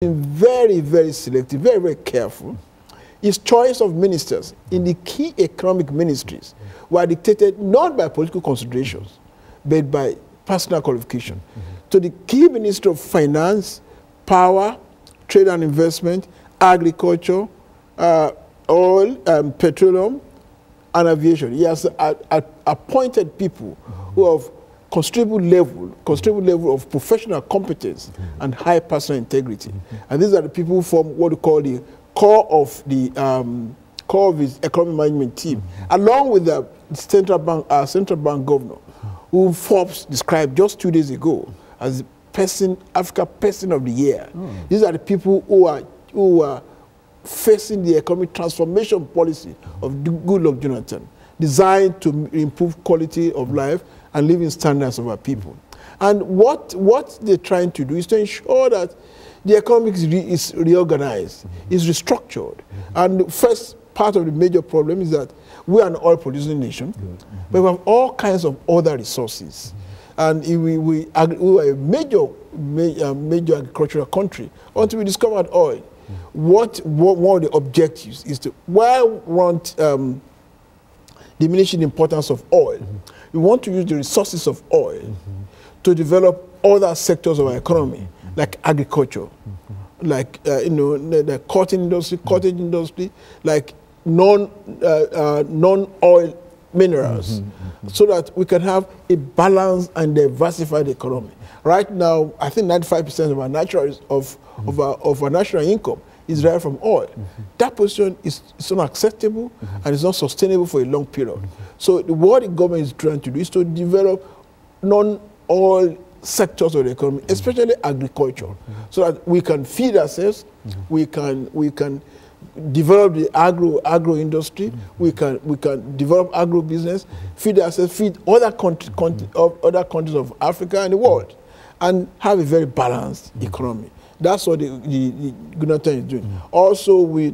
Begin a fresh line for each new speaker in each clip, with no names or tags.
very, very selective, very, very careful. His choice of ministers in the key economic ministries were dictated not by political considerations, but by personal qualification. To the key minister of finance, power, trade and investment, agriculture, oil, petroleum, and aviation. He has appointed people who have considerable level of professional competence and high personal integrity. And these are the people from what we call the core of his economic management team, along with the central bank governor, who Forbes described just 2 days ago as Africa Person of the Year. These are the people who are facing the economic transformation policy of Goodluck Jonathan, designed to improve quality of life and living standards of our people. And what they're trying to do is to ensure that the economy is reorganized, is restructured. And the first part of the major problem is that we are an oil-producing nation, but we have all kinds of other resources. And we are a major agricultural country until we discovered oil. One of the objectives is to, while we want diminishing the importance of oil, we want to use the resources of oil to develop other sectors of our economy, like agriculture, like the cotton industry, cottage industry, like non-oil minerals, so that we can have a balanced and diversified economy. Right now, I think 95% of our our national income is derived from oil. That position is unacceptable and is not sustainable for a long period. So what the government is trying to do is to develop non-oil sectors of the economy, especially agriculture, so that we can feed ourselves, we can develop the agro industry, we can develop agro business, feed ourselves, feed other countries of Africa and the world, and have a very balanced economy. That's what the Jonathan is doing. Also, the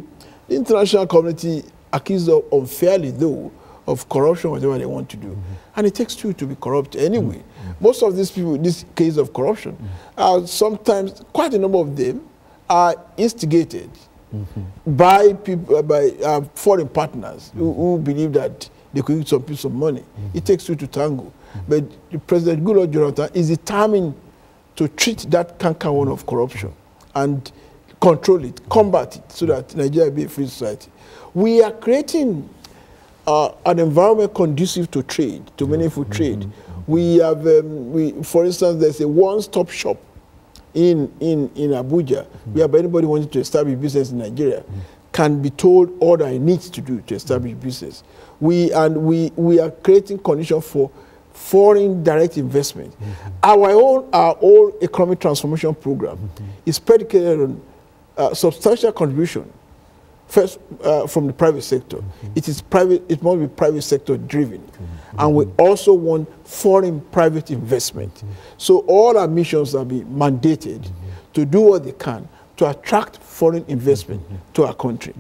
international community accused of unfairly, though, of corruption, whatever they want to do. And it takes two to be corrupt anyway. Most of these people, this case of corruption, sometimes, quite a number of them, are instigated by people, by foreign partners who believe that they could use some piece of money. It takes two to tango. But President Goodluck Jonathan is determined to treat that canker of corruption and control it, combat it, so that Nigeria will be a free society. We are creating an environment conducive to trade, to meaningful trade. We have, for instance, there's a one-stop shop in Abuja, whereby anybody wanting to establish business in Nigeria can be told all that he needs to do to establish business. We are creating conditions for foreign direct investment. Our own economic transformation program is predicated on substantial contribution, first from the private sector. It must be private sector driven. And we also want foreign private investment. So all our missions are being mandated to do what they can to attract foreign investment to our country.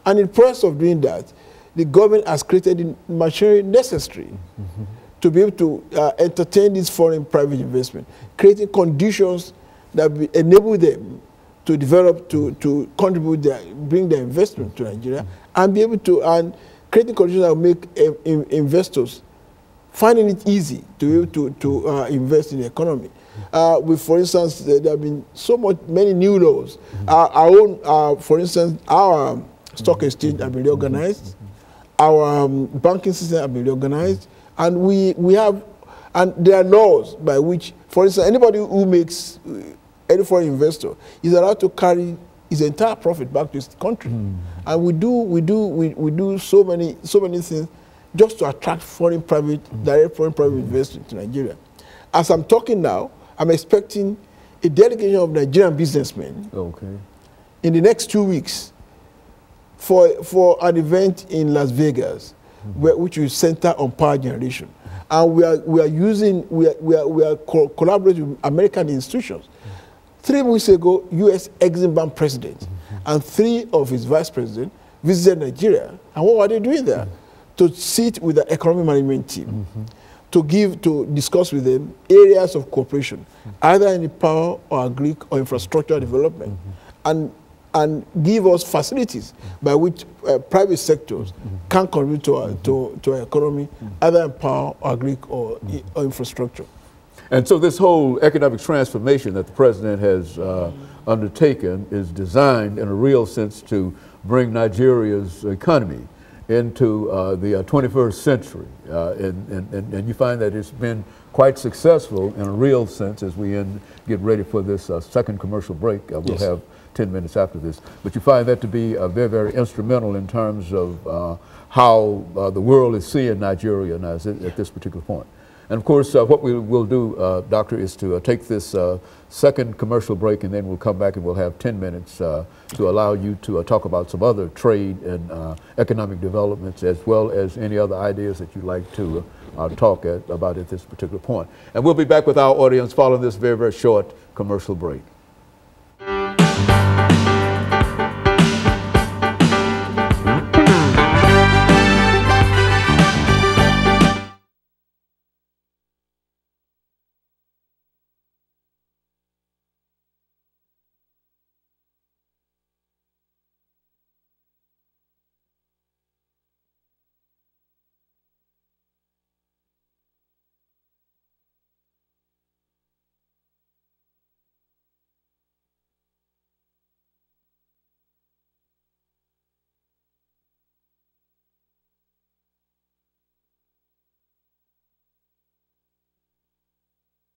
And in the process of doing that, the government has created the machinery necessary to be able to entertain this foreign private investment, creating conditions that will enable them to develop, to contribute, bring their investment to Nigeria, and be able to, and creating conditions that will make investors finding it easy to be able to invest in the economy. For instance, there have been many new laws. For instance, our stock exchange have been reorganized, our banking system have been reorganized, and and there are laws by which, for instance, anybody who makes, any foreign investor is allowed to carry his entire profit back to his country. And we do so many things just to attract direct foreign private investment to Nigeria. As I'm talking now, I'm expecting a delegation of Nigerian businessmen in the next 2 weeks for an event in Las Vegas, which will center on power generation. And we are collaborating with American institutions. 3 weeks ago, U.S. Exim Bank president and 3 of his vice presidents visited Nigeria. And what were they doing there? To sit with the economic management team, to discuss with them areas of cooperation, either in the power or agri or infrastructure development. and give us facilities by which private sectors can contribute to our economy, either in power, agri, or infrastructure.
And so this whole economic transformation that the president has undertaken is designed in a real sense to bring Nigeria's economy into the 21st century. And you find that it's been quite successful in a real sense as we get ready for this second commercial break. We'll have 10 minutes after this. But you find that to be very, very instrumental in terms of how the world is seeing Nigeria now at this particular point. And of course, what we will do, Doctor, is to take this second commercial break, and then we'll come back and we'll have 10 minutes to allow you to talk about some other trade and economic developments, as well as any other ideas that you'd like to talk about at this particular point. And we'll be back with our audience following this very, very short commercial break.